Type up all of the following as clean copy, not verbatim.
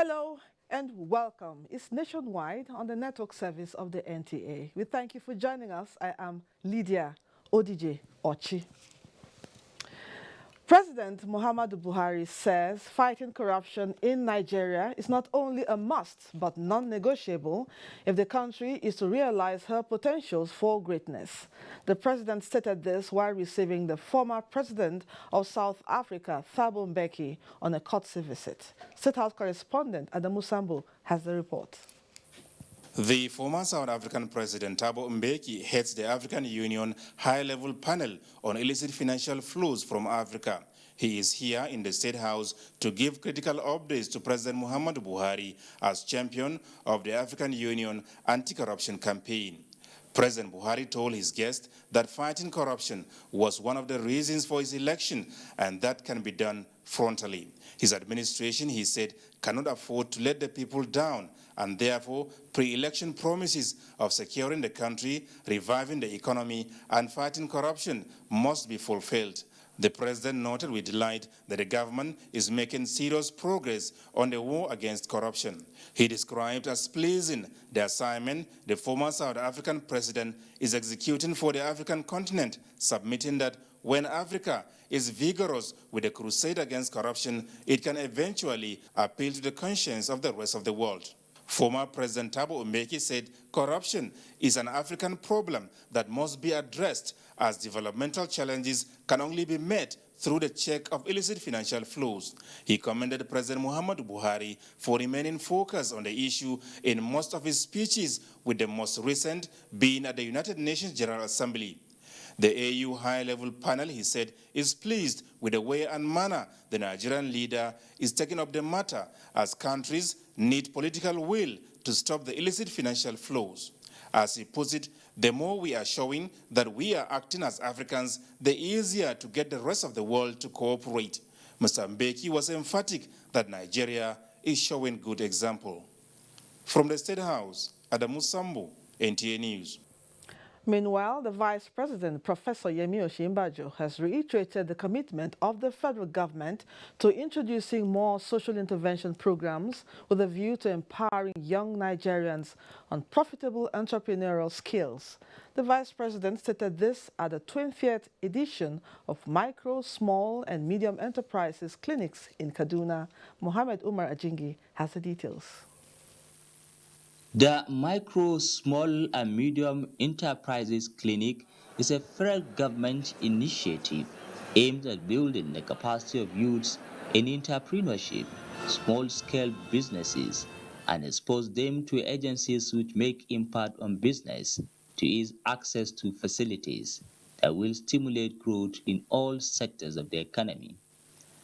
Hello and welcome. It's nationwide on the network service of the NTA. We thank you for joining us. I am Lydia Odije Ochi. President Muhammadu Buhari says fighting corruption in Nigeria is not only a must but non-negotiable if the country is to realize her potentials for greatness. The president stated this while receiving the former president of South Africa, Thabo Mbeki, on a courtesy visit. State House correspondent Adamu Sambo has the report. The former South African President Thabo Mbeki heads the African Union high-level panel on illicit financial flows from Africa. He is here in the State House to give critical updates to President Muhammadu Buhari as champion of the African Union anti-corruption campaign. President Buhari told his guests that fighting corruption was one of the reasons for his election, and that can be done frontally. His administration, he said, cannot afford to let the people down, and therefore pre-election promises of securing the country, reviving the economy, and fighting corruption must be fulfilled. The president noted with delight that the government is making serious progress on the war against corruption. He described as pleasing the assignment the former South African president is executing for the African continent, submitting that when Africa is vigorous with the crusade against corruption, it can eventually appeal to the conscience of the rest of the world. Former President Thabo Mbeki said corruption is an African problem that must be addressed, as developmental challenges can only be met through the check of illicit financial flows. He commended President Muhammadu Buhari for remaining focused on the issue in most of his speeches, with the most recent being at the United Nations General Assembly. The AU high-level panel, he said, is pleased with the way and manner the Nigerian leader is taking up the matter, as countries need political will to stop the illicit financial flows. As he puts it, the more we are showing that we are acting as Africans, the easier to get the rest of the world to cooperate. Mr. Mbeki was emphatic that Nigeria is showing good example. From the State House, Adamu Sambo, NTA News. Meanwhile, the Vice President, Professor Yemi Osinbajo, has reiterated the commitment of the federal government to introducing more social intervention programs with a view to empowering young Nigerians on profitable entrepreneurial skills. The Vice President stated this at the 20th edition of Micro, Small and Medium Enterprises Clinics in Kaduna. Mohammed Umar Ajingi has the details. The Micro, Small and Medium Enterprises Clinic is a federal government initiative aimed at building the capacity of youths in entrepreneurship, small-scale businesses, and expose them to agencies which make impact on business to ease access to facilities that will stimulate growth in all sectors of the economy.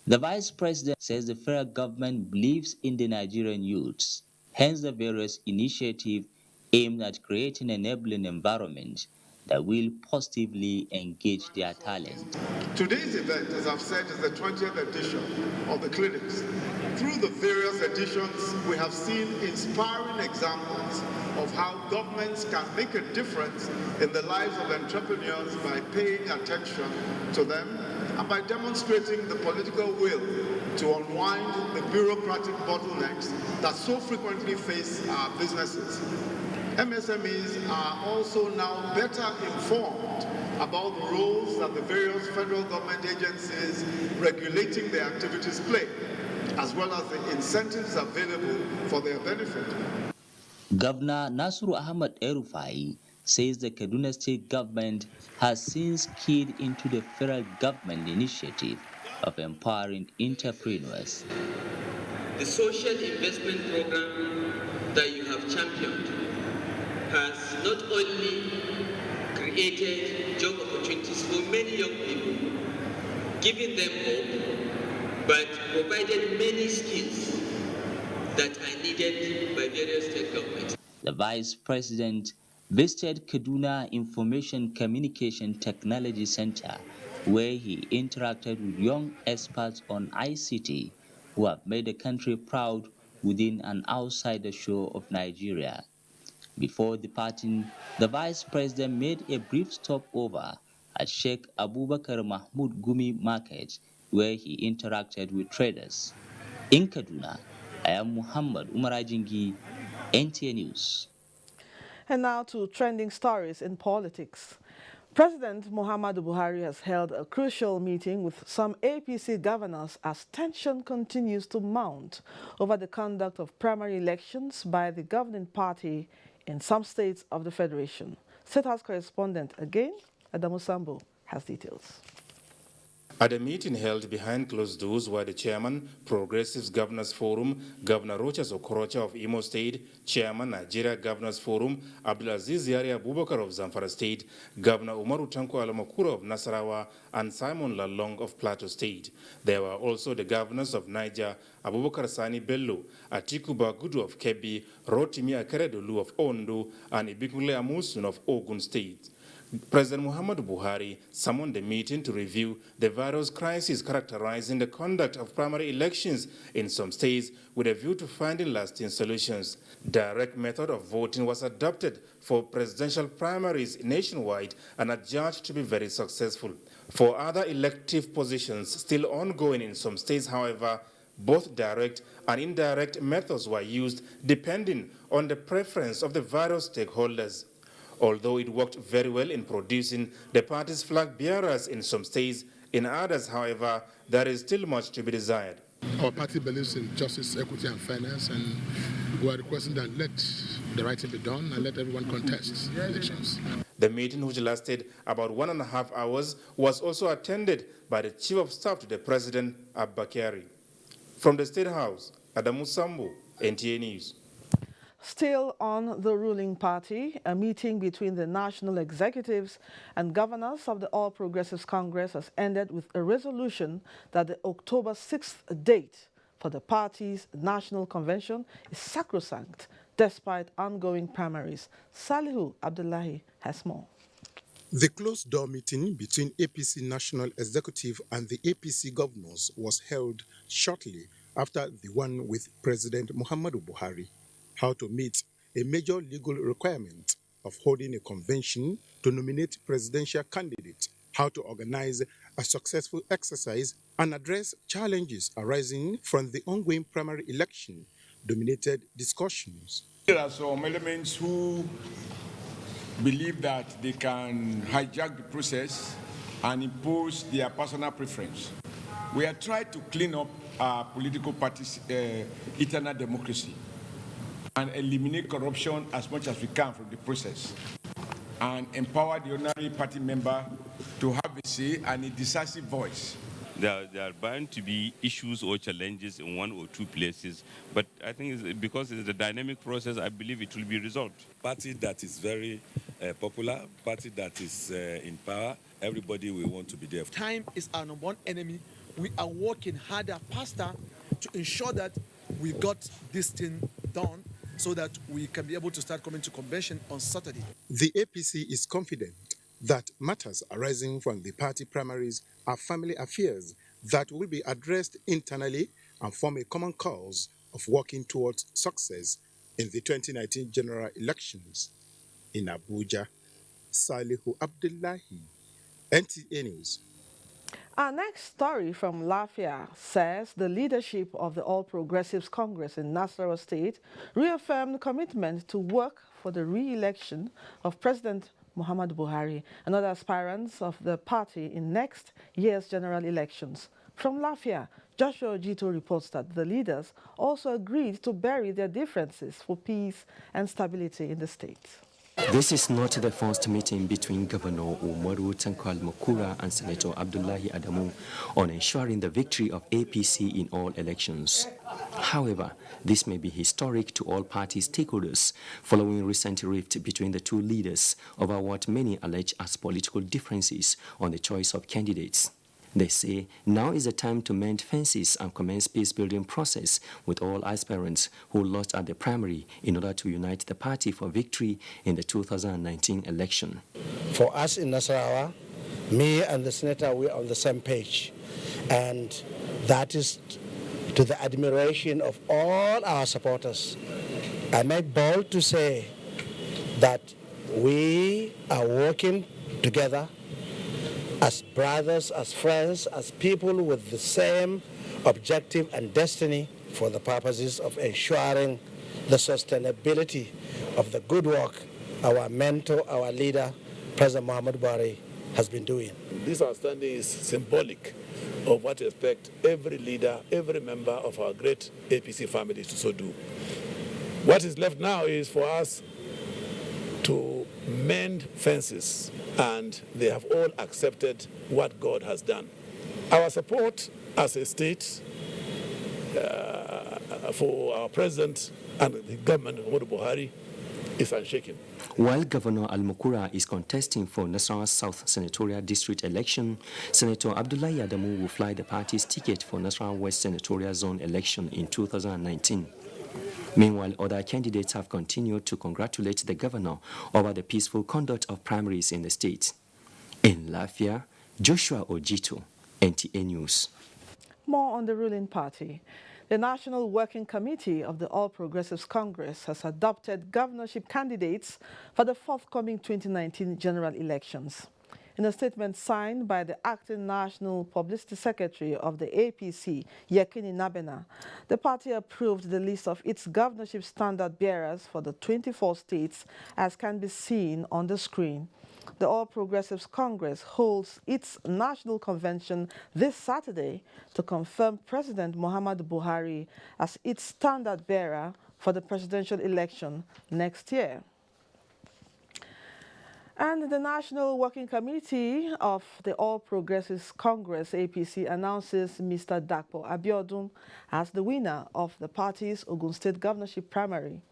The Vice President says the federal government believes in the Nigerian youths. Hence, the various initiatives aimed at creating an enabling environment that will positively engage their talent. Today's event, as I've said, is the 20th edition of the clinics. Through the various editions, we have seen inspiring examples of how governments can make a difference in the lives of entrepreneurs by paying attention to them and by demonstrating the political will to unwind the bureaucratic bottlenecks that so frequently face our businesses. MSMEs are also now better informed about the roles that the various federal government agencies regulating their activities play, as well as the incentives available for their benefit. Governor Nasru Ahmad El-Rufai says the Kaduna State government has since keyed into the federal government initiative of empowering entrepreneurs. The social investment program that you have championed has not only created job opportunities for many young people, giving them hope, but provided many skills that are needed by various state governments. The Vice President visited Kaduna Information Communication Technology Center, where he interacted with young experts on ICT who have made the country proud within and outside the shore of Nigeria. Before departing, the Vice President made a brief stopover at Sheikh Abubakar Mahmoud Gumi Market, where he interacted with traders. In Kaduna, I am Muhammad Umarajingi, NTA News. And now to trending stories in politics. President Muhammadu Buhari has held a crucial meeting with some APC governors as tension continues to mount over the conduct of primary elections by the governing party in some states of the Federation. State House correspondent again, Adamu Sambo, has details. At a meeting held behind closed doors where the chairman, Progressive Governors Forum, Governor Rochas Okorocha of Imo State, Chairman, Nigeria Governors Forum, Abdulaziz Yari Abubakar of Zamfara State, Governor Umaru Tanko Alamakura of Nasarawa, and Simon Lalong of Plateau State. There were also the governors of Niger, Abubakar Sani Bello, Atiku Bagudu of Kebbi, Rotimi Akeredolu of Ondo, and Ibikule Amusun of Ogun State. President Muhammadu Buhari summoned the meeting to review the various crises characterizing the conduct of primary elections in some states with a view to finding lasting solutions. Direct method of voting was adopted for presidential primaries nationwide and adjudged to be very successful. For other elective positions still ongoing in some states, however, both direct and indirect methods were used depending on the preference of the various stakeholders. Although it worked very well in producing the party's flag bearers in some states, in others, however, there is still much to be desired. Our party believes in justice, equity, and fairness, and we are requesting that let the right thing be done and let everyone contest elections. The meeting, which lasted about 1.5 hours, was also attended by the Chief of Staff to the President, Abba. From the State House, Adamu Sambo, NTA News. Still on the ruling party, a meeting between the national executives and governors of the All Progressives Congress has ended with a resolution that the October 6th date for the party's national convention is sacrosanct despite ongoing primaries. Salihu Abdullahi has more. The closed-door meeting between APC National Executive and the APC governors was held shortly after the one with President Muhammadu Buhari. How to meet a major legal requirement of holding a convention to nominate presidential candidates, how to organize a successful exercise and address challenges arising from the ongoing primary election dominated discussions. There are some elements who believe that they can hijack the process and impose their personal preference. We are trying to clean up our political party's internal democracy and eliminate corruption as much as we can from the process, and empower the ordinary party member to have a say and a decisive voice. There are bound to be issues or challenges in one or two places, but I think because it's a dynamic process, I believe it will be resolved. Party that is very popular, party that is in power, everybody will want to be there. Time is our number one enemy. We are working harder, faster to ensure that we got this thing done, so that we can be able to start coming to convention on Saturday. The APC is confident that matters arising from the party primaries are family affairs that will be addressed internally and form a common cause of working towards success in the 2019 general elections. In Abuja, Salihu Abdullahi, NTA News. Our next story from Lafia says the leadership of the All Progressives Congress in Nasarawa State reaffirmed commitment to work for the re-election of President Muhammadu Buhari and other aspirants of the party in next year's general elections. From Lafia, Joshua Ojito reports that the leaders also agreed to bury their differences for peace and stability in the state. This is not the first meeting between Governor Umaru Tanko Al-Makura and Senator Abdullahi Adamu on ensuring the victory of APC in all elections. However, this may be historic to all party stakeholders following recent rift between the two leaders over what many allege as political differences on the choice of candidates. They say now is the time to mend fences and commence peace-building process with all aspirants who lost at the primary in order to unite the party for victory in the 2019 election. For us in Nasarawa, me and the senator, we're on the same page. And that is to the admiration of all our supporters. I make bold to say that we are working together as brothers, as friends, as people with the same objective and destiny for the purposes of ensuring the sustainability of the good work our mentor, our leader, President Muhammadu Buhari, has been doing. This outstanding is symbolic of what we expect every leader, every member of our great APC family to so do. What is left now is for us to mend fences, and they have all accepted what God has done. Our support as a state for our president and the government of Muhammadu Buhari is unshaken. While Governor Al-Mukura is contesting for Nasarawa South Senatorial District election, Senator Abdullahi Adamu will fly the party's ticket for Nasarawa West Senatorial Zone election in 2019. Meanwhile, other candidates have continued to congratulate the governor over the peaceful conduct of primaries in the state. In Lafia, Joshua Ojito, NTA News. More on the ruling party. The National Working Committee of the All Progressives Congress has adopted governorship candidates for the forthcoming 2019 general elections. In a statement signed by the acting National Publicity Secretary of the APC, Yekini Nabena, the party approved the list of its governorship standard bearers for the 24 states, as can be seen on the screen. The All Progressives Congress holds its national convention this Saturday to confirm President Muhammadu Buhari as its standard bearer for the presidential election next year. And the National Working Committee of the All Progressives Congress, APC, announces Mr. Dapo Abiodun as the winner of the party's Ogun State governorship primary.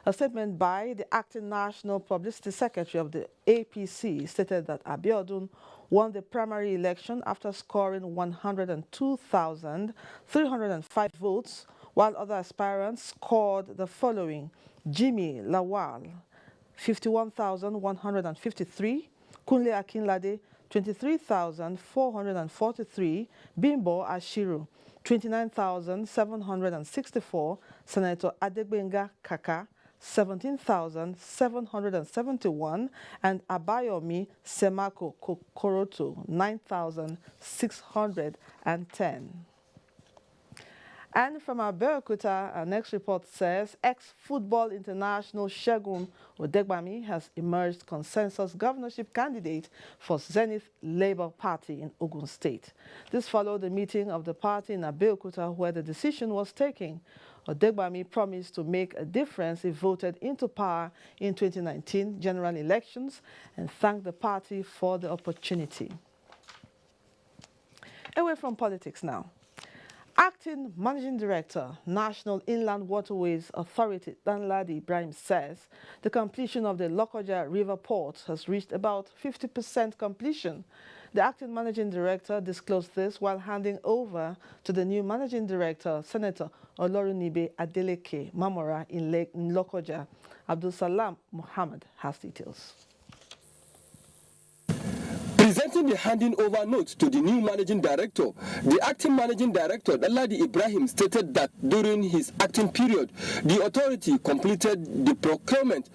A statement by the acting National Publicity Secretary of the APC stated that Abiodun won the primary election after scoring 102,305 votes, while other aspirants scored the following: Jimmy Lawal, 51,153, Kunle Akinlade, 23,443, Bimbo Ashiru, 29,764, Senator Adegbenga Kaka, 17,771, and Abayomi Semako Kokoroto, 9,610. And from Abeokuta, our next report says ex-football international Segun Odegbami has emerged consensus governorship candidate for Zenith Labour Party in Ogun State. This followed the meeting of the party in Abeokuta where the decision was taken. Odegbami promised to make a difference if voted into power in 2019 general elections and thanked the party for the opportunity. Away from politics now. Acting Managing Director, National Inland Waterways Authority, Danladi Ibrahim says the completion of the Lokoja River Port has reached about 50% completion. The Acting Managing Director disclosed this while handing over to the new Managing Director, Senator Olorunibe Adeleke Mamora in Lokoja. Abdul Salam Muhammad has details. Presenting the handing over note to the new managing director, the acting managing director, Danladi Ibrahim, stated that during his acting period, the authority completed the procurement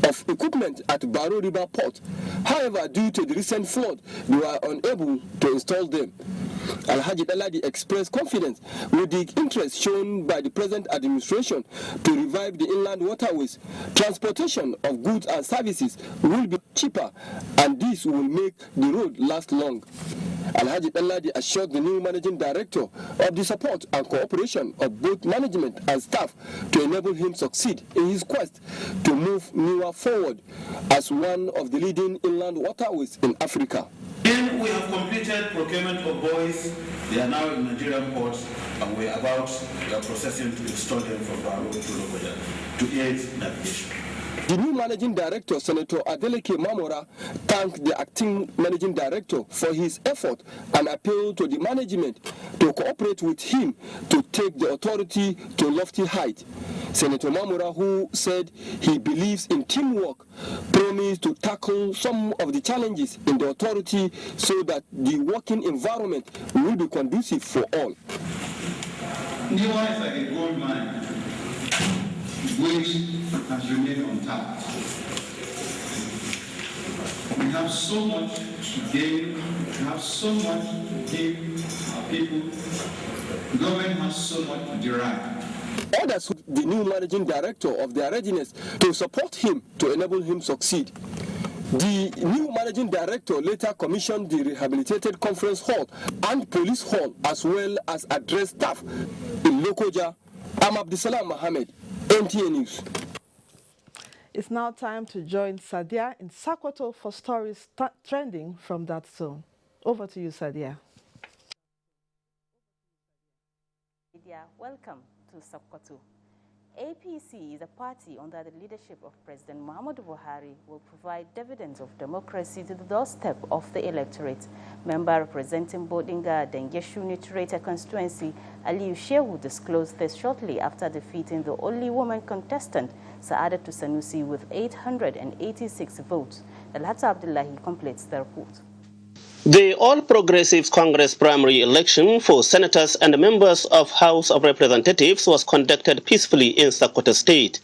of equipment at Baro River Port. However, due to the recent flood, they were unable to install them. Alhaji Danladi expressed confidence with the interest shown by the present administration to revive the inland waterways. Transportation of goods and services will be cheaper, and this will make the road last long. Alhaji Danladi assured the new managing director of the support and cooperation of both management and staff to enable him succeed in his quest to move Niwa forward as one of the leading inland waterways in Africa. Then we have completed procurement of buoys. They are now in Nigerian ports, and we are about processing to install them from Baro to Lokoja to aid navigation. The new managing director, Senator Adeleke Mamora, thanked the acting managing director for his effort and appealed to the management to cooperate with him to take the authority to lofty height. Senator Mamora, who said he believes in teamwork, promised to tackle some of the challenges in the authority so that the working environment will be conducive for all. Niwa is like a gold mine, which has remained untapped. We have so much to gain, we have so much to give our people. The government has so much to derive. Others, the new managing director of their readiness to support him to enable him succeed. The new managing director later commissioned the rehabilitated conference hall and police hall, as well as address staff in Lokoja. I'm Abdisalam Mohammed, NTA News. It's now time to join Sadia in Sokoto for stories trending from that zone. Over to you, Sadia. Welcome to Sokoto. APC is a party under the leadership of President Muhammadu Buhari will provide dividends of democracy to the doorstep of the electorate. Member representing Bodinga Dengeshu Nutrata constituency, Aliyu Shehu, disclosed this shortly after defeating the only woman contestant, Saadatu Sanusi, with 886 votes. Alhata Abdullahi completes the report. The All Progressives Congress primary election for senators and members of House of Representatives was conducted peacefully in Sokoto State.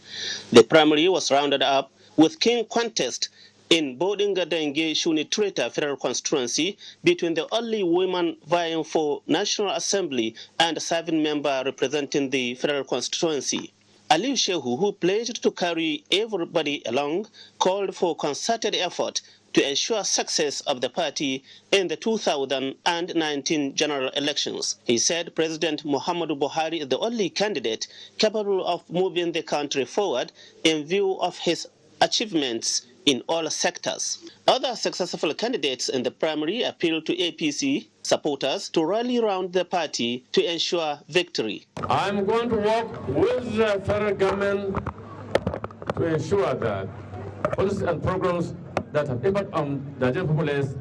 The primary was rounded up with keen contest in Bodinga Denge Shuni Treta Federal Constituency between the only woman vying for National Assembly and a serving member representing the Federal Constituency. Aliyu Shehu, who pledged to carry everybody along, called for concerted effort to ensure success of the party in the 2019 general elections. He said President Muhammadu Buhari is the only candidate capable of moving the country forward in view of his achievements in all sectors. Other successful candidates in the primary appealed to APC supporters to rally around the party to ensure victory. I'm going to work with the federal government to ensure that policies and programs that have impact on the Nigerian populace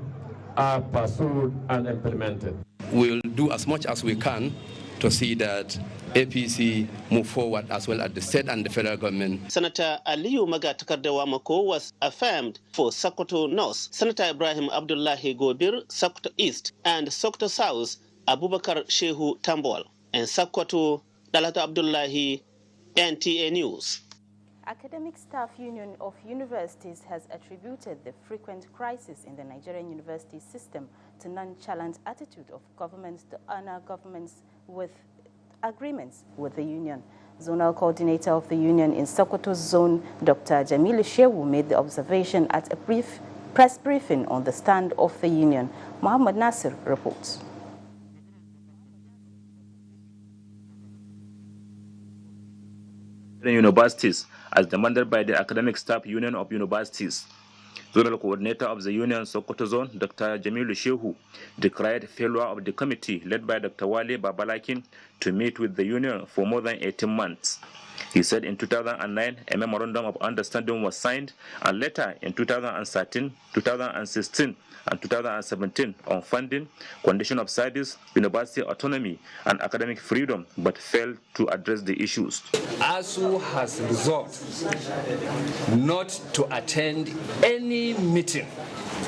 are pursued and implemented. We'll do as much as we can to see that APC move forward as well as the state and the federal government. Senator Aliyu Magatakardawa was affirmed for Sokoto North, Senator Ibrahim Abdullahi Gobir, Sokoto East, and Sokoto South, Abubakar Shehu Tambol, and Sokoto Dalata Abdullahi, NTA News. Academic Staff Union of Universities has attributed the frequent crisis in the Nigerian university system to nonchalant attitude of governments to honor governments with agreements with the union. Zonal coordinator of the union in Sokoto Zone, Dr. Jamil Shehu, made the observation at a brief press briefing on the stand of the union. Muhammad Nasir reports. Universities, as demanded by the Academic Staff Union of Universities. Zonal Coordinator of the Union Sokoto Zone, Dr. Jamil Shehu, decried failure of the committee led by Dr. Wale Babalakin to meet with the union for more than 18 months. He said in 2009, a memorandum of understanding was signed, and later in 2013, 2016, and 2017 on funding, condition of service, university autonomy, and academic freedom, but failed to address the issues. ASU has resolved not to attend any meeting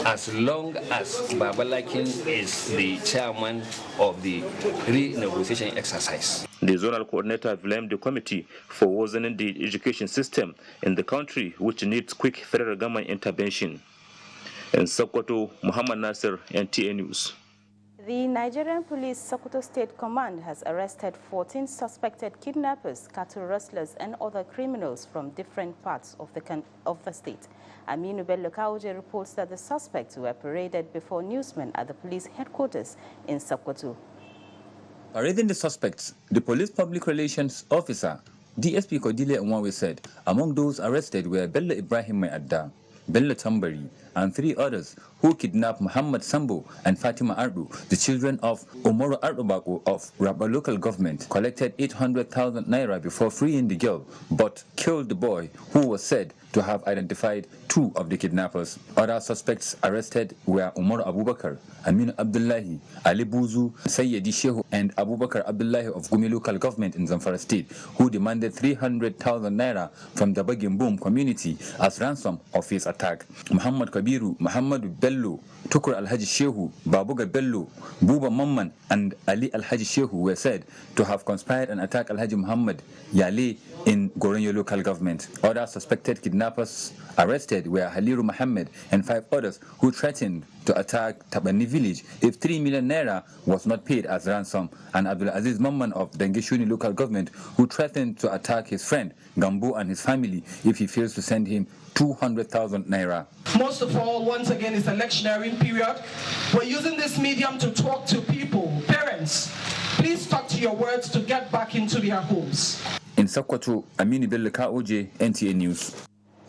as long as Babalakin is the chairman of the renegotiation exercise. The zonal coordinator blamed the committee for worsening the education system in the country, which needs quick federal government intervention. In Sokoto, Muhammad Nasir, NTA News. The Nigerian Police Sokoto State Command has arrested 14 suspected kidnappers, cattle rustlers, and other criminals from different parts of the state. Aminu Bello Kauje reports that the suspects were paraded before newsmen at the police headquarters in Sokoto. Parading the suspects, the police public relations officer, DSP Kodile Nwawe, said among those arrested were Bello Ibrahim Mayadda, Bello Tambari, and 3 others who kidnapped Muhammad Sambo and Fatima Ardu, the children of Omoro Ardubako of Rabba local government, collected 800,000 naira before freeing the girl, but killed the boy who was said to have identified 2 of the kidnappers. Other suspects arrested were Umar Abubakar, Amin Abdullahi, Ali Buzu, Sayyidi Shehu, and Abubakar Abdullahi of Gumi local government in Zamfara state, who demanded 300,000 naira from the Bagimbum community as ransom of his attack. Muhammad Kabiru, Muhammad Bello, Tukur Alhaji Shehu, Babuga Bello, Buba Mamman, and Ali Alhaji Shehu were said to have conspired and attacked Alhaji Muhammad Yale in Goronyo local government. Other suspected kidnappers kidnappers arrested were Haliru Mohammed and 5 others who threatened to attack Tabani village if 3 million naira was not paid as ransom, and Abdul Aziz Mamman of Dengeshuni local government who threatened to attack his friend Gambo and his family if he fails to send him 200,000 naira. Most of all, once again, it's electioneering period. We're using this medium to talk to people. Parents, please stuck to your words to get back into their homes. In Sokoto, Amini Bello Kaoje, NTA News.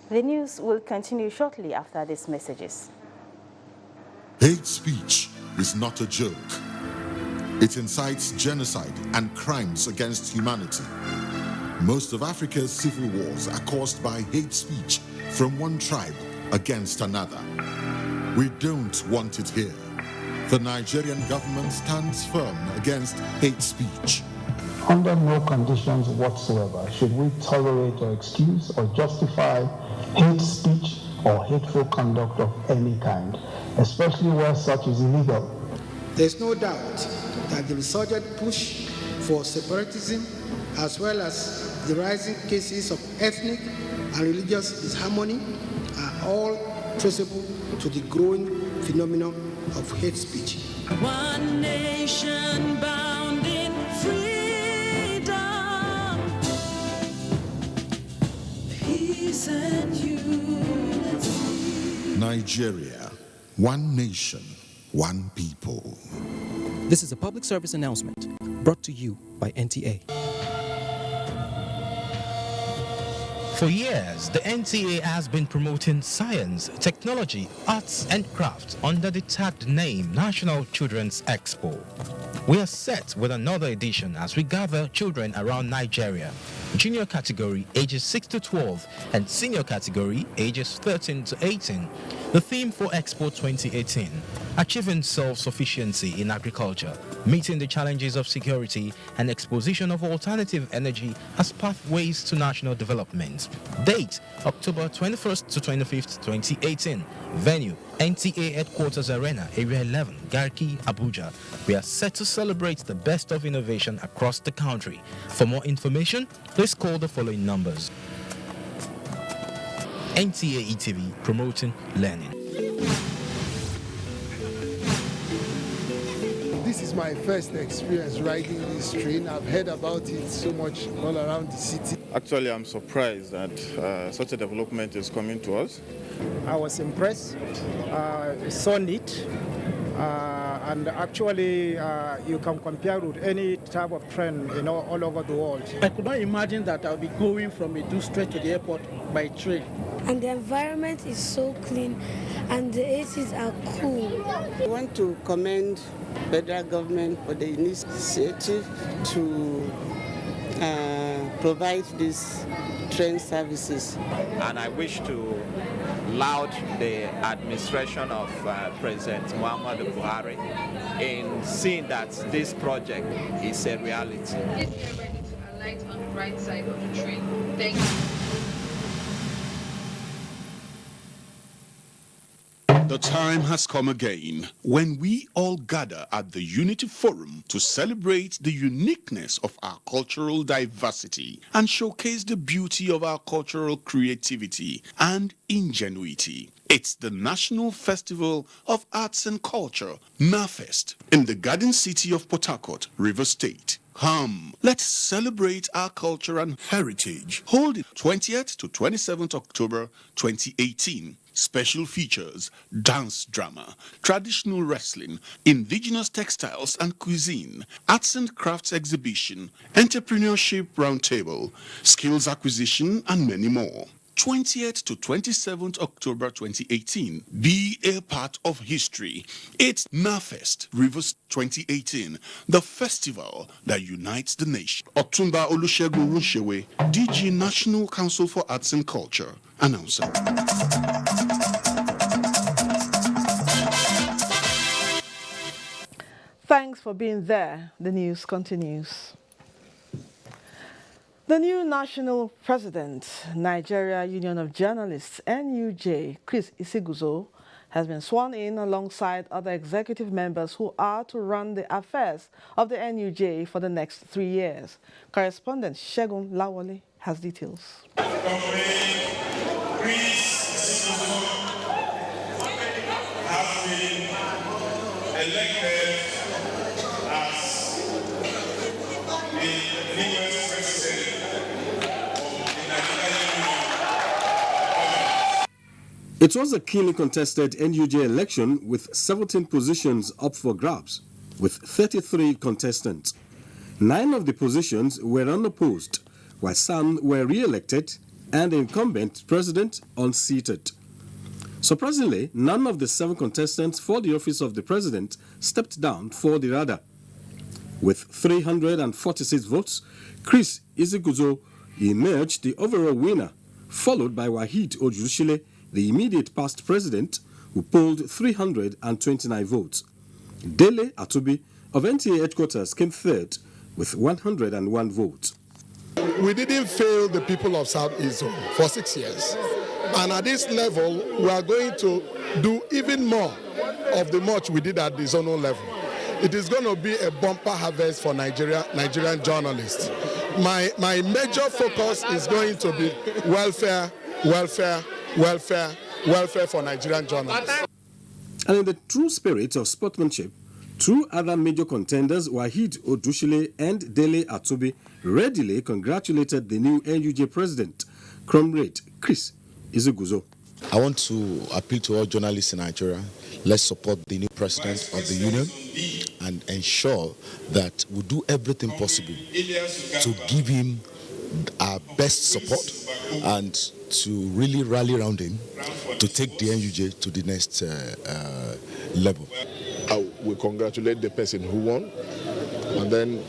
The news will continue shortly after these messages. Hate speech is not a joke. It incites genocide and crimes against humanity. Most of Africa's civil wars are caused by hate speech from one tribe against another. We don't want it here. The Nigerian government stands firm against hate speech. Under no conditions whatsoever should we tolerate or excuse or justify hate speech or hateful conduct of any kind, especially where such is illegal. There's no doubt that the resurgent push for separatism, as well as the rising cases of ethnic and religious disharmony, are all traceable to the growing phenomenon of hate speech. One nation bound in freedom, peace and unity. Nigeria, one nation, one people. This is a public service announcement brought to you by NTA. For years, the NTA has been promoting science, technology, arts and crafts under the tagged name National Children's Expo. We are set with another edition as we gather children around Nigeria, junior category ages 6 to 12 and senior category ages 13 to 18. The theme for Expo 2018, achieving self-sufficiency in agriculture, meeting the challenges of security and exposition of alternative energy as pathways to national development. Date, October 21st to 25th, 2018. Venue, NTA Headquarters Arena, Area 11, Garki, Abuja. We are set to celebrate the best of innovation across the country. For more information, please call the following numbers. NTA ETV, promoting learning. This is my first experience riding this train. I've heard about it so much all around the city. Actually, I'm surprised that such a development is coming to us. I was impressed, so neat, and actually you can compare with any type of train, all over the world. I could not imagine that I'll be going from Edo straight to the airport by train. And the environment is so clean and the ACs are cool. I want to commend federal government for the initiative to provide these train services. And I wish to laud the administration of President Muhammadu Buhari in seeing that this project is a reality. Please get ready to alight on the right side of the train. Thank you. The time has come again when we all gather at the Unity Forum to celebrate the uniqueness of our cultural diversity and showcase the beauty of our cultural creativity and ingenuity. It's the National Festival of Arts and Culture, NAFEST, in the Garden City of Port Harcourt, Rivers State. Come, let's celebrate our culture and heritage. Hold it 20th to 27th October 2018. Special features, dance drama, traditional wrestling, indigenous textiles and cuisine, arts and crafts exhibition, entrepreneurship roundtable, skills acquisition, and many more. 20th to 27th October 2018. Be a part of history. It's NAFEST Rivers 2018, the festival that unites the nation. Otumba Olusegun Runshewe, DG National Council for Arts and Culture, announcer. Thanks for being there. The news continues. The new national president, Nigeria Union of Journalists, NUJ, Chris Isiguzo, has been sworn in alongside other executive members who are to run the affairs of the NUJ for the next 3 years. Correspondent Shegun Lawole has details. has been elected as the newest president of the Nigerian. It was a keenly contested NUJ election with 17 positions up for grabs, with 33 contestants. 9 of the positions were unopposed, while some were re-elected and the incumbent president unseated. Surprisingly, none of the 7 contestants for the office of the president stepped down for the radar. With 346 votes, Chris Iziguzo emerged the overall winner, followed by Wahid Ojushile, the immediate past president, who polled 329 votes. Dele Atubi of NTA headquarters came third with 101 votes. We didn't fail the people of Southeast Zone for 6 years. And at this level, we are going to do even more of the much we did at the zonal level. It is going to be a bumper harvest for Nigerian journalists. My major focus is going to be welfare for Nigerian journalists. And in the true spirit of sportsmanship, 2 other major contenders, Wahid Odushile and Dele Atubi, readily congratulated the new NUJ president, Comrade Chris Iziguzo. I want to appeal to all journalists in Nigeria. Let's support the new president of the union and ensure that we do everything possible to give him our best support and to really rally around him to take the NUJ to the next level. I will congratulate the person who won, and then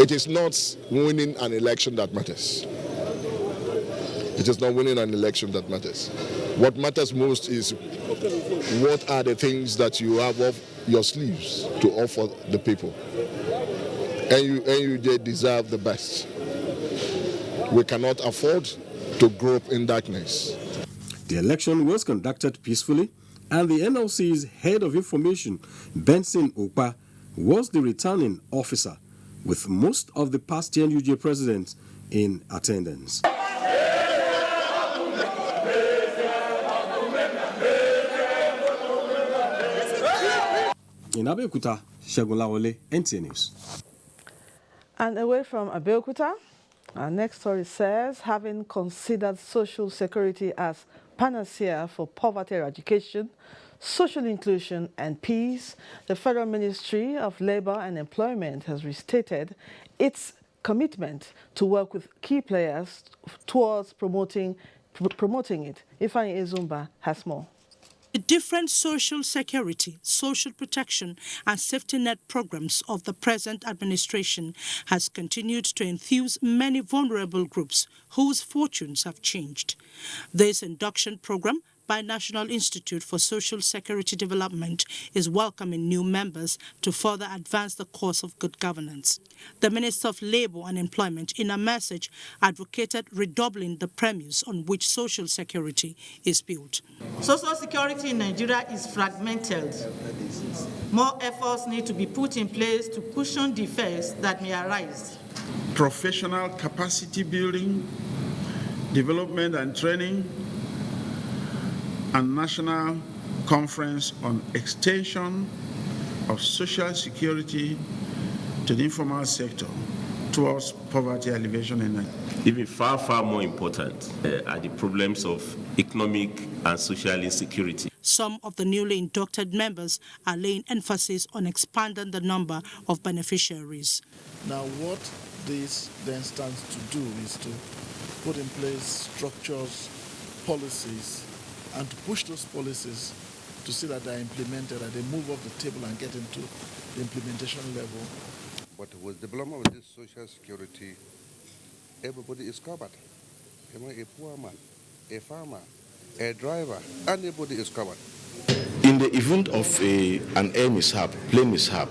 it is not winning an election that matters. It is not winning an election that matters. What matters most is what are the things that you have off your sleeves to offer the people. And you deserve the best. We cannot afford to grope in darkness. The election was conducted peacefully, and the NLC's head of information, Benson Okpa, was the returning officer, with most of the past NUJ presidents in attendance. In Abeokuta, Shagunlawole, NTA News. And away from Abeokuta, our next story says, having considered social security as panacea for poverty eradication, social inclusion and peace, the Federal Ministry of Labor and Employment has restated its commitment to work with key players towards promoting it. Ifeanyi Ezumba has more. The different social security, social protection and safety net programs of the present administration has continued to enthuse many vulnerable groups whose fortunes have changed. This induction program by National Institute for Social Security Development is welcoming new members to further advance the cause of good governance. The Minister of Labour and Employment, in a message, advocated redoubling the premise on which social security is built. Social security in Nigeria is fragmented. More efforts need to be put in place to cushion the effects that may arise. Professional capacity building, development and training, and National Conference on Extension of Social Security to the informal sector towards poverty alleviation in Nigeria. Even far more important are the problems of economic and social insecurity. Some of the newly inducted members are laying emphasis on expanding the number of beneficiaries. Now, what this then stands to do is to put in place structures, policies, and to push those policies to see that they're implemented and they move off the table and get into the implementation level. But with development of this social security, everybody is covered. A poor man, a farmer, a driver, everybody is covered. In the event of an air mishap, plane mishap,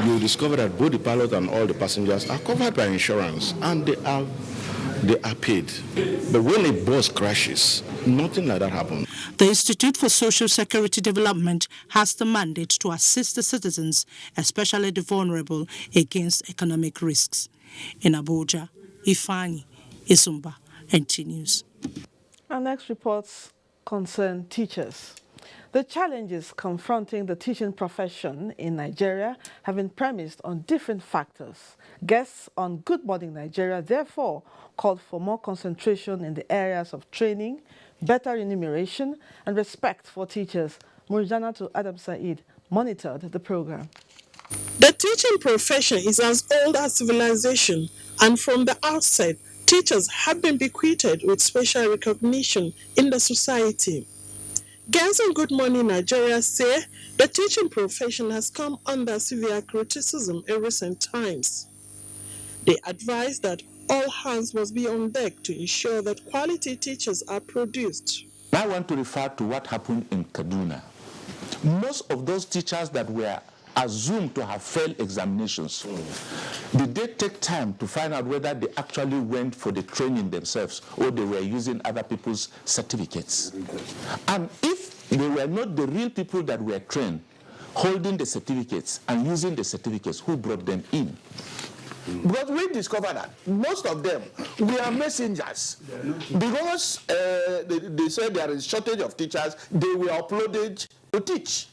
you discover that both the pilot and all the passengers are covered by insurance, and they are paid. But when a bus crashes, nothing like that happens. The Institute for Social Security Development has the mandate to assist the citizens, especially the vulnerable, against economic risks. In Abuja, Ifeanyi Ezumba, NT News. Our next reports concern teachers. The challenges confronting the teaching profession in Nigeria have been premised on different factors. Guests on Good Morning Nigeria therefore called for more concentration in the areas of training, better remuneration, and respect for teachers. Murjanatu Adam Said monitored the program. The teaching profession is as old as civilization, and from the outset, teachers have been bequeathed with special recognition in the society. Guests on Good Morning Nigeria say the teaching profession has come under severe criticism in recent times. They advise that all hands must be on deck to ensure that quality teachers are produced. I want to refer to what happened in Kaduna. Most of those teachers that were assumed to have failed examinations, did they take time to find out whether they actually went for the training themselves or they were using other people's certificates? And if they were not the real people that were trained, holding the certificates and using the certificates, who brought them in? Because we discovered that most of them were messengers. Because they said there is shortage of teachers, they were uploaded to teach.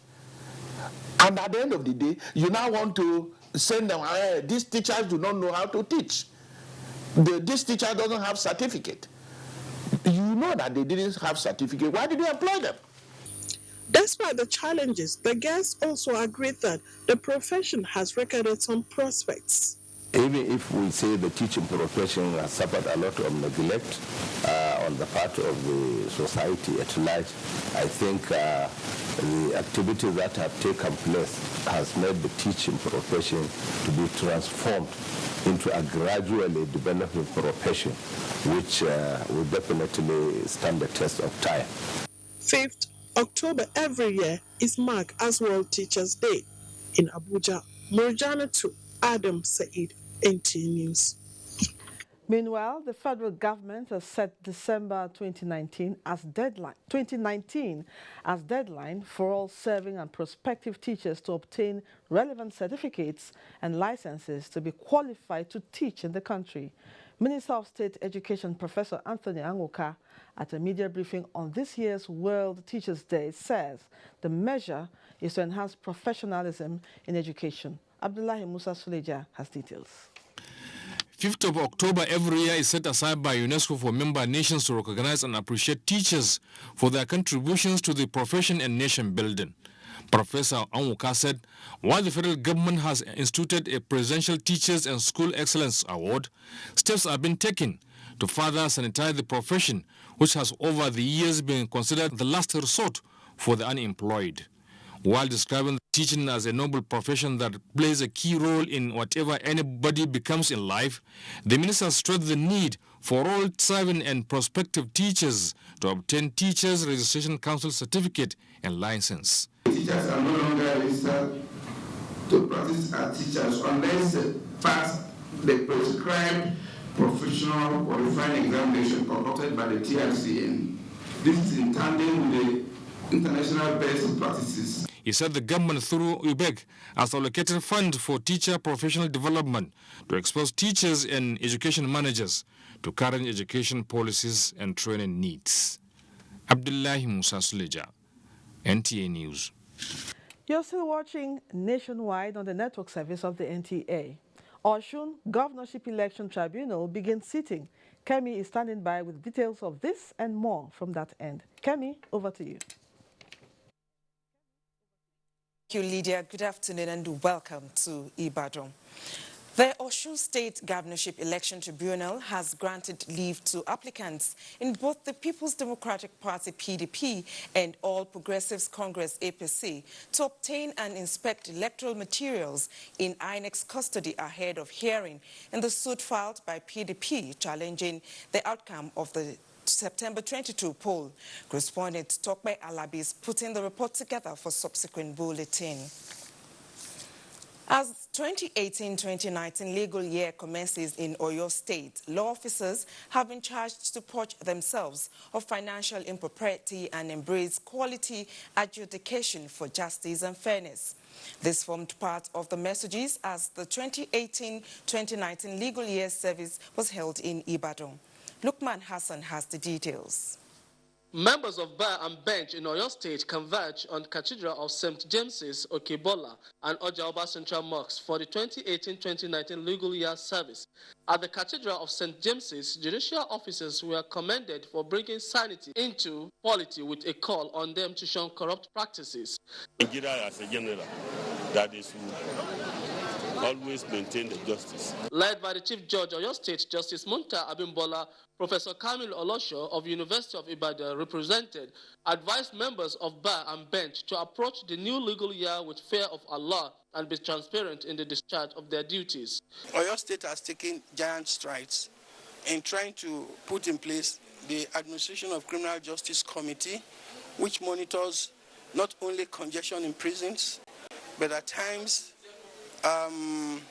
And at the end of the day, you now want to send them, these teachers do not know how to teach. This teacher doesn't have certificate. You know that they didn't have certificate. Why did you employ them? Despite the challenges, the guests also agreed that the profession has recorded some prospects. Even if we say the teaching profession has suffered a lot of neglect on the part of the society at large, I think the activities that have taken place has made the teaching profession to be transformed into a gradually developing profession, which will definitely stand the test of time. 5th October every year is marked as World Teachers' Day. In Abuja, Murjanatu Adam Said, NT News. Meanwhile, the federal government has set December 2019 as deadline for all serving and prospective teachers to obtain relevant certificates and licenses to be qualified to teach in the country. Minister of State Education Professor Anthony Anwoka, at a media briefing on this year's World Teachers' Day, says the measure is to enhance professionalism in education. Abdullahi Musa Suleja has details. 5th of October every year is set aside by UNESCO for member nations to recognize and appreciate teachers for their contributions to the profession and nation building. Professor Anwoka said, while the federal government has instituted a Presidential Teachers and School Excellence Award, steps are being taken to further sanitize the profession, which has over the years been considered the last resort for the unemployed. While describing teaching as a noble profession that plays a key role in whatever anybody becomes in life, the minister stressed the need for all serving and prospective teachers to obtain Teachers Registration Council certificate and license. Teachers are no longer registered to practice as teachers unless they pass the prescribed professional qualifying examination conducted by the TRCN. This is in tandem with the international best practices. He said the government through UBEC has allocated funds for teacher professional development to expose teachers and education managers to current education policies and training needs. Abdullahi Musa Suleja, NTA News. You're still watching Nationwide on the network service of the NTA. Osun Governorship Election Tribunal begins sitting. Kemi is standing by with details of this and more from that end. Kemi, over to you. Thank you, Lydia. Good afternoon and welcome to Ibadan. The Osun State Governorship Election Tribunal has granted leave to applicants in both the People's Democratic Party (PDP) and All Progressives Congress (APC) to obtain and inspect electoral materials in INEC's custody ahead of hearing in the suit filed by PDP challenging the outcome of the September 22 poll. Correspondent Tokbe Alabi is putting the report together for subsequent bulletin. As 2018-2019 legal year commences in Oyo State, law officers have been charged to purge themselves of financial impropriety and embrace quality adjudication for justice and fairness. This formed part of the messages as the 2018-2019 legal year service was held in Ibadan. Lukman Hassan has the details. Members of Bar and Bench in Oyo State converged on Cathedral of St. James's, Okebola, and Ojaoba Central Mosques for the 2018-2019 legal year service. At the Cathedral of St. James's, judicial officers were commended for bringing sanity into polity with a call on them to shun corrupt practices. Nigeria as a general, that is always maintain the justice. Led by the Chief Judge of Oyo State, Justice Munta Abimbola, Professor Kamil Olosho of University of Ibadan represented, advised members of Bar and Bench to approach the new legal year with fear of Allah and be transparent in the discharge of their duties. Oyo State has taken giant strides in trying to put in place the Administration of Criminal Justice Committee, which monitors not only congestion in prisons, but at times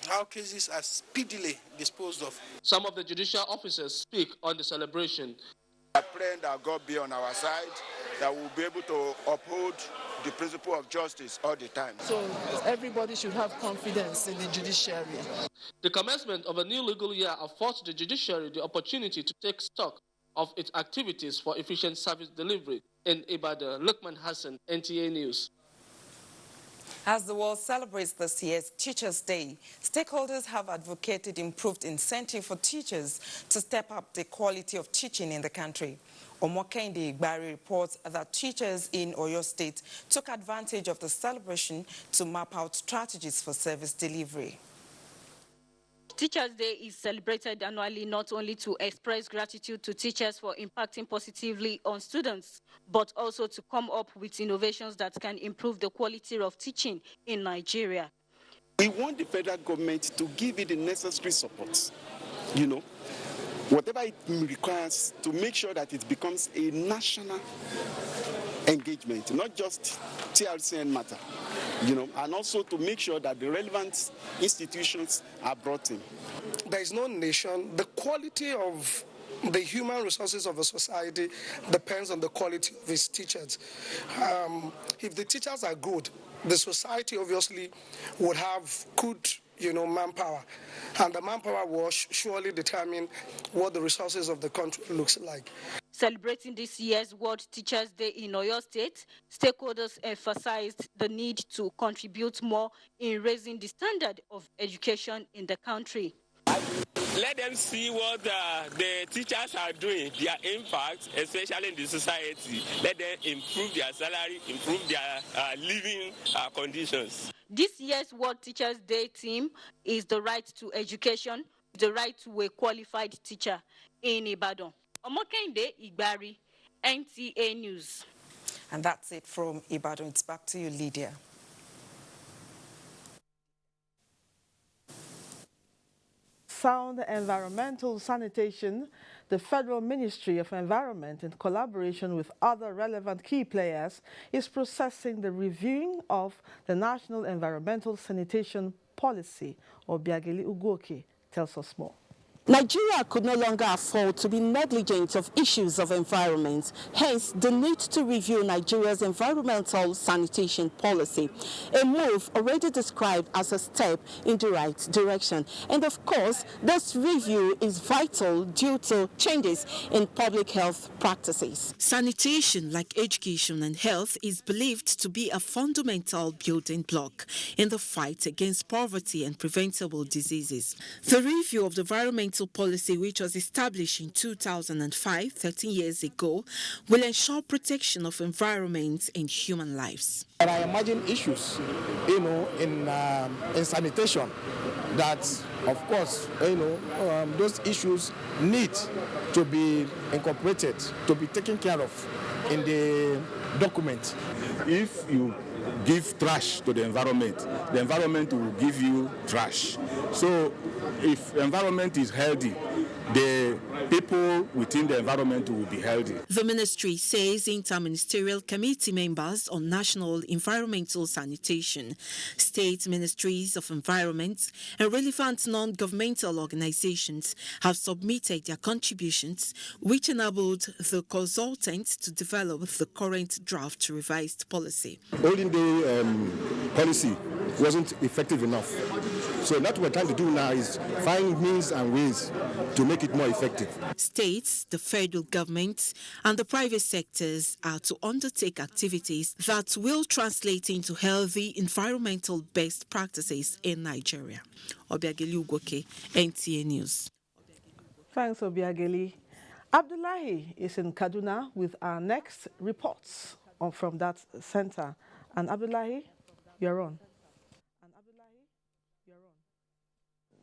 how cases are speedily disposed of. Some of the judicial officers speak on the celebration. I pray that God be on our side, that we'll be able to uphold the principle of justice all the time. So everybody should have confidence in the judiciary. The commencement of a new legal year affords the judiciary the opportunity to take stock of its activities for efficient service delivery. In Ibadan, Lukman Hassan, NTA News. As the world celebrates this year's Teachers' Day, stakeholders have advocated improved incentive for teachers to step up the quality of teaching in the country. Omokende Igbari reports that teachers in Oyo State took advantage of the celebration to map out strategies for service delivery. Teachers' Day is celebrated annually not only to express gratitude to teachers for impacting positively on students, but also to come up with innovations that can improve the quality of teaching in Nigeria. We want the federal government to give it the necessary support, whatever it requires to make sure that it becomes a national engagement, not just TRCN matter, and also to make sure that the relevant institutions are brought in. There is no nation. The quality of the human resources of a society depends on the quality of its teachers. If the teachers are good, the society obviously would have good manpower, and the manpower will surely determine what the resources of the country looks like. Celebrating this year's World Teachers' Day in Oyo State, stakeholders emphasized the need to contribute more in raising the standard of education in the country. Let them see what the teachers are doing, their impact, especially in the society. Let them improve their salary, improve their living conditions. This year's World Teachers' Day theme is the right to education, the right to a qualified teacher in Ibadan. Omokende Igbari, NTA News. And that's it from Ibadan. It's back to you, Lydia. Sound environmental sanitation, the Federal Ministry of Environment, in collaboration with other relevant key players, is processing the reviewing of the National Environmental Sanitation Policy. Obiageli Ugoke tells us more. Nigeria could no longer afford to be negligent of issues of environment, hence the need to review Nigeria's environmental sanitation policy, a move already described as a step in the right direction. And of course, this review is vital due to changes in public health practices. Sanitation, like education and health, is believed to be a fundamental building block in the fight against poverty and preventable diseases. The review of the environmental policy, which was established in 2005, 13 years ago, will ensure protection of environment and human lives. There are emerging issues, in sanitation that, of course, those issues need to be incorporated, to be taken care of in the document. If you give trash to the environment will give you trash. So if environment is healthy, the people within the environment will be healthy. The ministry says interministerial committee members on national environmental sanitation, state ministries of environment, and relevant non-governmental organizations have submitted their contributions, which enabled the consultants to develop the current draft revised policy. Holding the policy wasn't effective enough. So what we're trying to do now is find means and ways to make it more effective. States, the federal government, and the private sectors are to undertake activities that will translate into healthy environmental best practices in Nigeria. Obiageli Ugoke, NTA News. Thanks, Obiageli. Abdullahi is in Kaduna with our next reports from that center. And Abdullahi, you're on.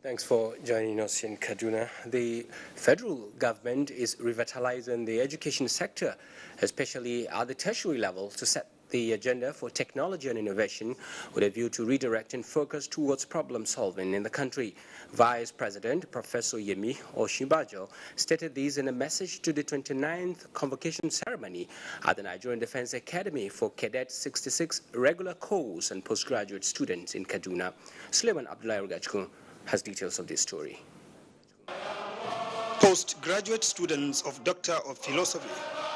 Thanks for joining us in Kaduna. The federal government is revitalizing the education sector, especially at the tertiary level, to set the agenda for technology and innovation with a view to redirecting focus towards problem solving in the country. Vice President Professor Yemi Osinbajo stated this in a message to the 29th convocation ceremony at the Nigerian Defense Academy for Cadet 66 regular course and postgraduate students in Kaduna. Suleiman Abdullahi Rugachkun has details of this story. Postgraduate students of Doctor of Philosophy,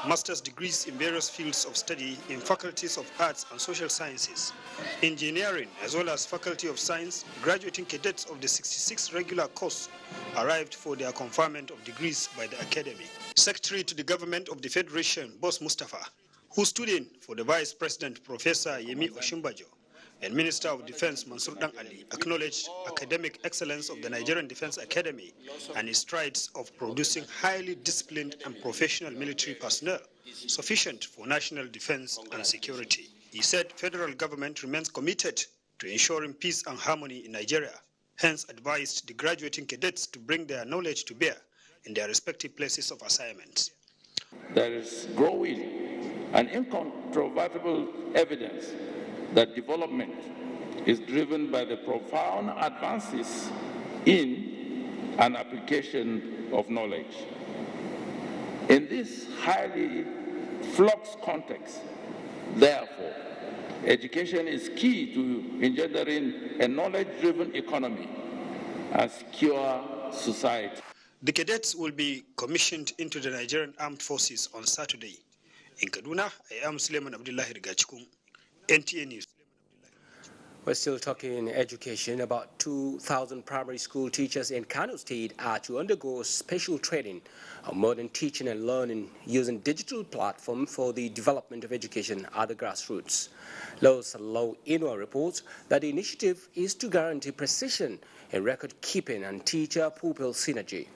master's degrees in various fields of study in faculties of arts and social sciences, engineering, as well as faculty of science, graduating cadets of the 66 regular course arrived for their conferment of degrees by the academy. Secretary to the government of the Federation, Boss Mustafa, who stood in for the Vice President, Professor Yemi Osinbajo, and Minister of Defense Mansour Dan Ali acknowledged academic excellence of the Nigerian Defense Academy and its strides of producing highly disciplined and professional military personnel sufficient for national defense and security. He said federal government remains committed to ensuring peace and harmony in Nigeria, hence advised the graduating cadets to bring their knowledge to bear in their respective places of assignment. There is growing and incontrovertible evidence that development is driven by the profound advances in an application of knowledge. In this highly flux context, therefore, education is key to engendering a knowledge-driven economy and secure society. The cadets will be commissioned into the Nigerian Armed Forces on Saturday. In Kaduna, I am Suleiman Abdullahi Rigachkun, NTA News. We're still talking education. About 2,000 primary school teachers in Kano State are to undergo special training on modern teaching and learning using digital platform for the development of education at the grassroots. Low Inua reports that the initiative is to guarantee precision in record keeping and teacher-pupil synergy.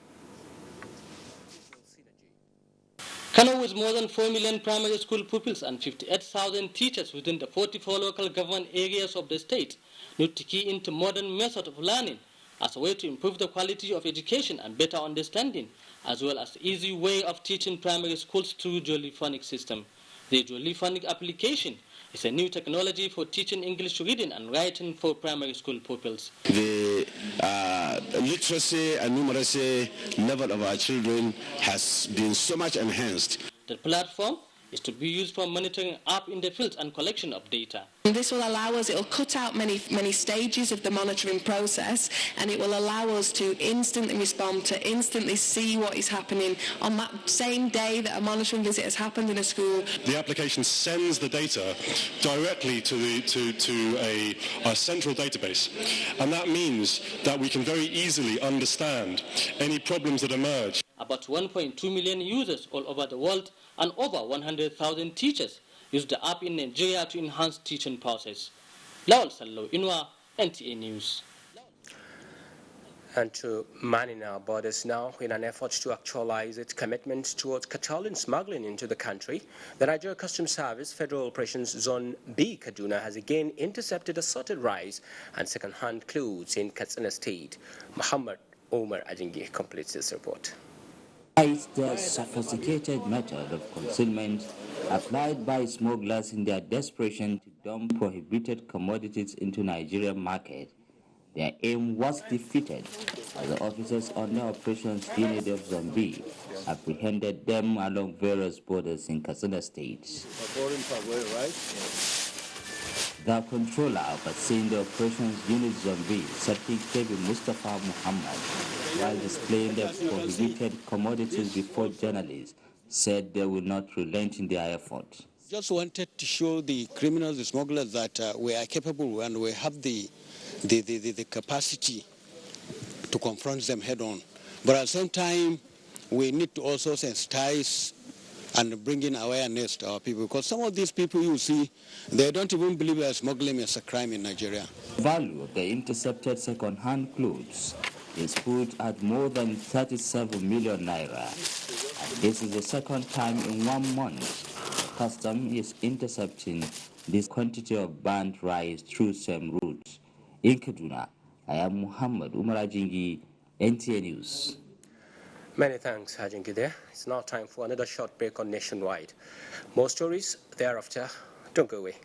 Kano, with more than 4 million primary school pupils and 58,000 teachers within the 44 local government areas of the state, need to key into modern method of learning as a way to improve the quality of education and better understanding, as well as easy way of teaching primary schools through Jollyphonic system. The Jollyphonic application is a new technology for teaching English reading and writing for primary school pupils. The literacy and numeracy level of our children has been so much enhanced. The platform is to be used for monitoring up in the field and collection of data. This will allow us, it will cut out many stages of the monitoring process, and it will allow us to instantly respond, to instantly see what is happening on that same day that a monitoring visit has happened in a school. The application sends the data directly to a central database, and that means that we can very easily understand any problems that emerge. About 1.2 million users all over the world and over 100,000 teachers use the app in Nigeria to enhance teaching process. Lawal Sallo Inua, NTA News. And to manning our borders now, in an effort to actualize its commitment towards curtailing smuggling into the country, the Nigeria Customs Service Federal Operations Zone B, Kaduna, has again intercepted assorted rice and second-hand clothes in Katsina State. Muhammad Omar Ajingi completes this report. The sophisticated method of concealment applied by smugglers in their desperation to dump prohibited commodities into Nigerian market. Their aim was defeated as the officers under Operations Unit of Zombie apprehended them along various borders in Katsina State. The controller overseeing the Operations Unit Zombie, Sati Kebi Mustafa Muhammad, while displaying the prohibited commodities before journalists, said they will not relent in their effort. Just wanted to show the criminals, the smugglers, that we are capable and we have the the capacity to confront them head on. But at the same time, we need to also sensitize and bring in awareness to our people, because some of these people you see, they don't even believe that smuggling is a crime in Nigeria. The value of the intercepted second-hand clothes is put at more than 37 million naira. And this is the second time in 1 month custom is intercepting this quantity of burnt rice through same routes. In Kaduna, I am Muhammad Umar Ajingi, NTA News. Many thanks, Hajinki there. It's now time for another short break on Nationwide. More stories thereafter. Don't go away.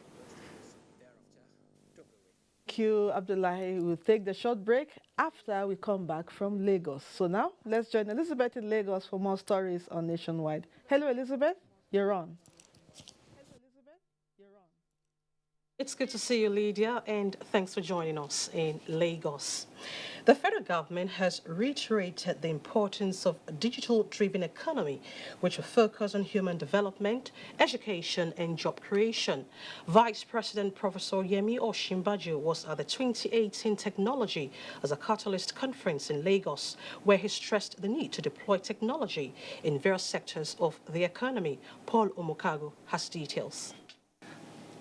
Thank you, Abdullahi. We'll take the short break after we come back from Lagos. So now, let's join Elizabeth in Lagos for more stories on Nationwide. Hello, Elizabeth. You're on. It's good to see you, Lydia, and thanks for joining us in Lagos. The federal government has reiterated the importance of a digital-driven economy, which will focus on human development, education, and job creation. Vice President Professor Yemi Osinbajo was at the 2018 Technology as a Catalyst Conference in Lagos, where he stressed the need to deploy technology in various sectors of the economy. Paul Omokago has details.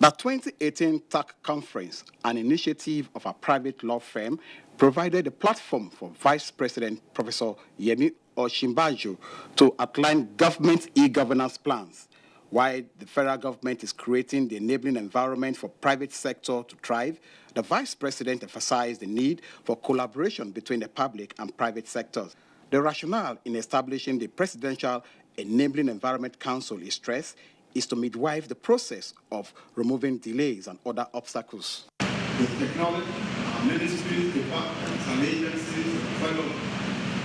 The 2018 TAC Conference, an initiative of a private law firm, provided a platform for Vice President Professor Yemi Osinbajo to outline government e-governance plans. While the federal government is creating the enabling environment for private sector to thrive, the Vice President emphasized the need for collaboration between the public and private sectors. The rationale in establishing the Presidential Enabling Environment Council is stressed is to midwife the process of removing delays and other obstacles. With technology, our ministries, departments, and agencies develop,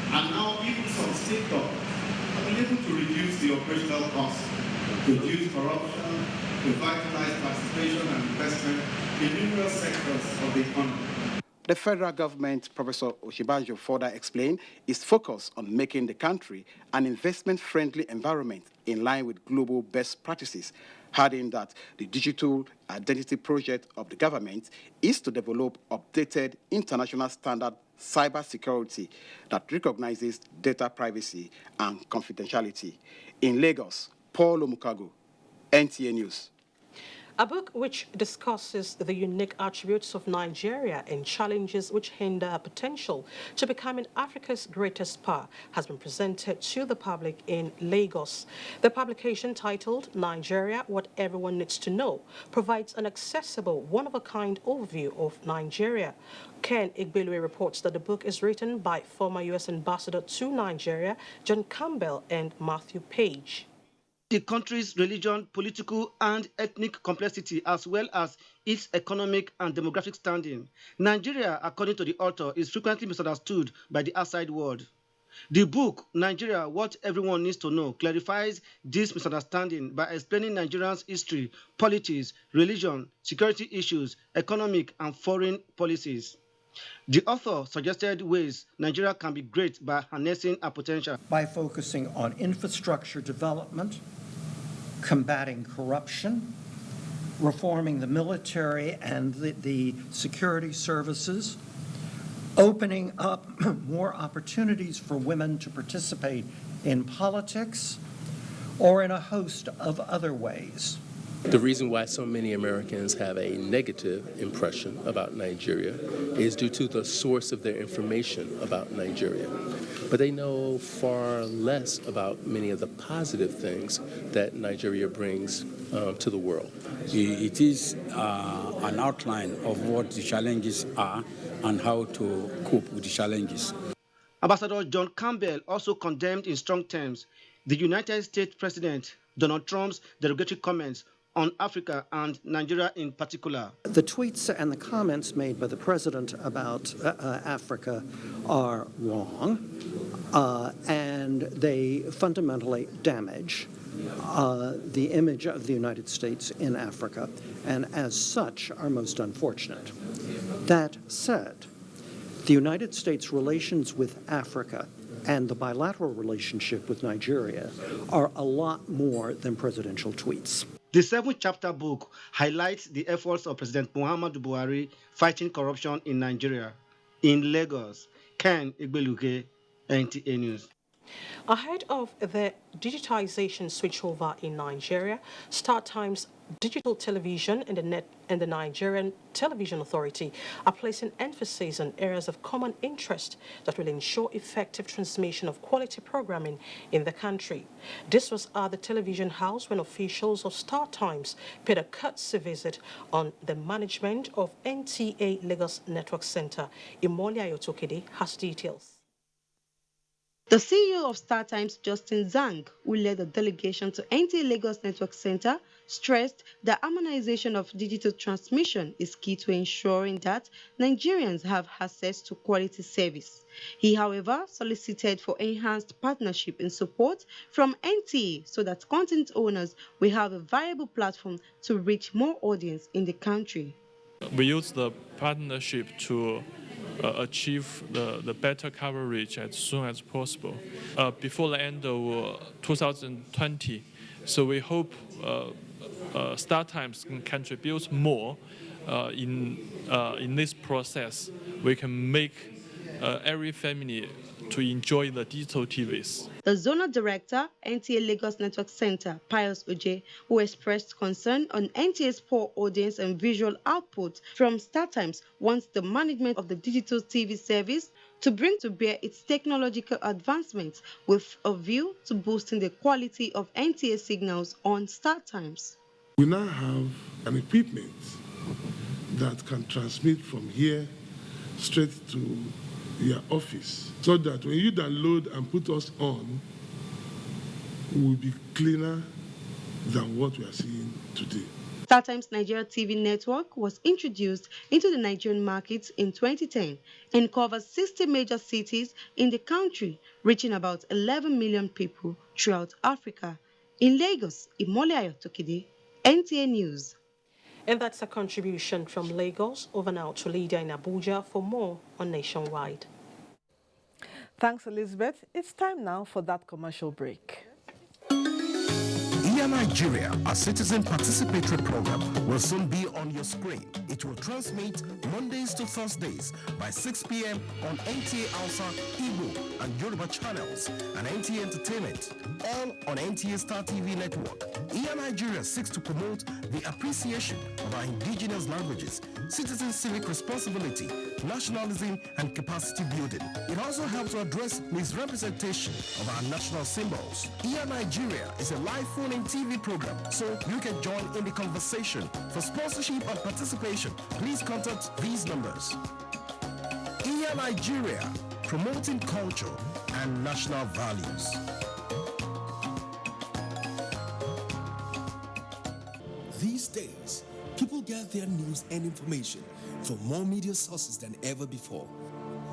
and now even some state governments have been able to reduce the operational costs, reduce corruption, revitalize participation and investment in numerous sectors of the economy. The federal government, Professor Osinbajo further explained, is focused on making the country an investment-friendly environment in line with global best practices, adding that the digital identity project of the government is to develop updated international standard cybersecurity that recognizes data privacy and confidentiality. In Lagos, Paul Omukago, NTA News. A book which discusses the unique attributes of Nigeria and challenges which hinder our potential to becoming Africa's greatest power has been presented to the public in Lagos. The publication, titled Nigeria, What Everyone Needs to Know, provides an accessible, one-of-a-kind overview of Nigeria. Ken Igbelue reports that the book is written by former U.S. Ambassador to Nigeria, John Campbell, and Matthew Page. The country's religion, political and ethnic complexity, as well as its economic and demographic standing. Nigeria, according to the author, is frequently misunderstood by the outside world. The book, Nigeria, What Everyone Needs to Know, clarifies this misunderstanding by explaining Nigeria's history, politics, religion, security issues, economic and foreign policies. The author suggested ways Nigeria can be great by harnessing our potential. By focusing on infrastructure development, combating corruption, reforming the military and the security services, opening up more opportunities for women to participate in politics, or in a host of other ways. The reason why so many Americans have a negative impression about Nigeria is due to the source of their information about Nigeria. But they know far less about many of the positive things that Nigeria brings to the world. It is an outline of what the challenges are and how to cope with the challenges. Ambassador John Campbell also condemned in strong terms the United States President Donald Trump's derogatory comments on Africa and Nigeria in particular. The tweets and the comments made by the president about Africa are wrong, and they fundamentally damage the image of the United States in Africa, and as such are most unfortunate. That said, the United States' relations with Africa and the bilateral relationship with Nigeria are a lot more than presidential tweets. The 7th-chapter book highlights the efforts of President Muhammadu Buhari fighting corruption in Nigeria. In Lagos, Ken Igbeluke, NTA News. Ahead of the digitization switchover in Nigeria, StarTimes Digital Television and the Nigerian Television Authority are placing emphasis on areas of common interest that will ensure effective transmission of quality programming in the country. This was at the television house when officials of StarTimes paid a courtesy visit on the management of NTA Lagos Network Center. Imolia Yotokede has details. The CEO of StarTimes, Justin Zhang, who led the delegation to NTA Lagos Network Center, stressed that harmonization of digital transmission is key to ensuring that Nigerians have access to quality service. He, however, solicited for enhanced partnership and support from NTA so that content owners will have a viable platform to reach more audience in the country. We use the partnership to achieve the better coverage as soon as possible before the end of 2020. So we hope StarTimes can contribute more in this process. We can make every family to enjoy the digital TVs. The Zonal Director, NTA Lagos Network Center, Pius Oje, who expressed concern on NTA's poor audience and visual output from StarTimes, wants the management of the digital TV service to bring to bear its technological advancements with a view to boosting the quality of NTA signals on StarTimes. We now have an equipment that can transmit from here straight to your office, so that when you download and put us on, we will be cleaner than what we are seeing today. StarTimes Nigeria TV network was introduced into the Nigerian market in 2010 and covers 60 major cities in the country, reaching about 11 million people throughout Africa. In Lagos, Imolia Tokide, NTA News. And that's a contribution from Lagos. Over now to Lydia in Abuja for more on Nationwide. Thanks, Elizabeth. It's time now for that commercial break. Nigeria, a citizen participatory program, will soon be on your screen. It will transmit Mondays to Thursdays by 6 p.m. on NTA Hausa, Igbo, and Yoruba channels, and NTA Entertainment, all on NTA Star TV network. Nigeria seeks to promote the appreciation of our indigenous languages, citizen civic responsibility, nationalism, and capacity building. It also helps to address misrepresentation of our national symbols. Nigeria is a live phone-in TV program, so you can join in the conversation. For sponsorship and participation, please contact these numbers. Nigeria, promoting culture and national values. These days, people get their news and information from more media sources than ever before.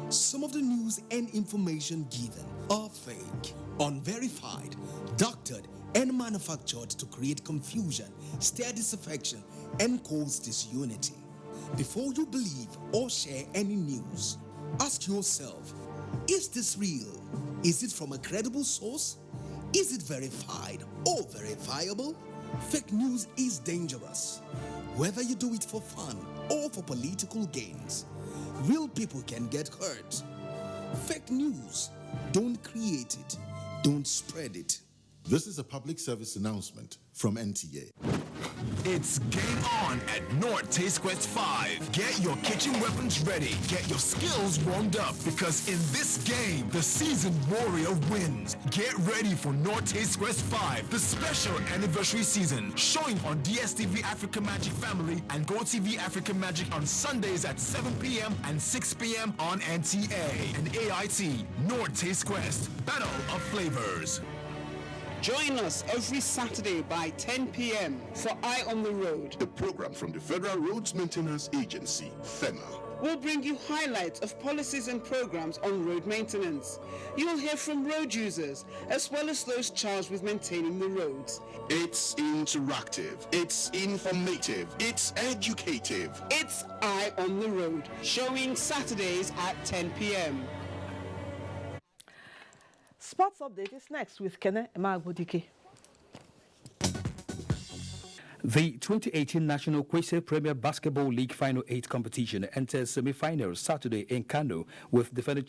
Some of the news and information given are fake, unverified, doctored, and manufactured to create confusion, stir disaffection, and cause disunity. Before you believe or share any news, ask yourself, is this real? Is it from a credible source? Is it verified or verifiable? Fake news is dangerous, whether you do it for fun or for political gains. Real people can get hurt. Fake news, don't create it, don't spread it. This is a public service announcement from NTA. It's game on at North Taste Quest 5. Get your kitchen weapons ready. Get your skills warmed up, because in this game, the seasoned warrior wins. Get ready for North Taste Quest 5, the special anniversary season, showing on DSTV Africa Magic Family and GoTV Africa Magic on Sundays at 7 p.m. and 6 p.m. on NTA and AIT. North Taste Quest, Battle of Flavors. Join us every Saturday by 10 p.m. for Eye on the Road. The program from the Federal Roads Maintenance Agency, FEMA. We'll bring you highlights of policies and programs on road maintenance. You'll hear from road users, as well as those charged with maintaining the roads. It's interactive, it's informative, it's educative. It's Eye on the Road, showing Saturdays at 10 p.m. Sports Update is next with Kene Emagbodike. The 2018 National Kwese Premier Basketball League Final 8 competition enters semi-finals Saturday in Kano with defending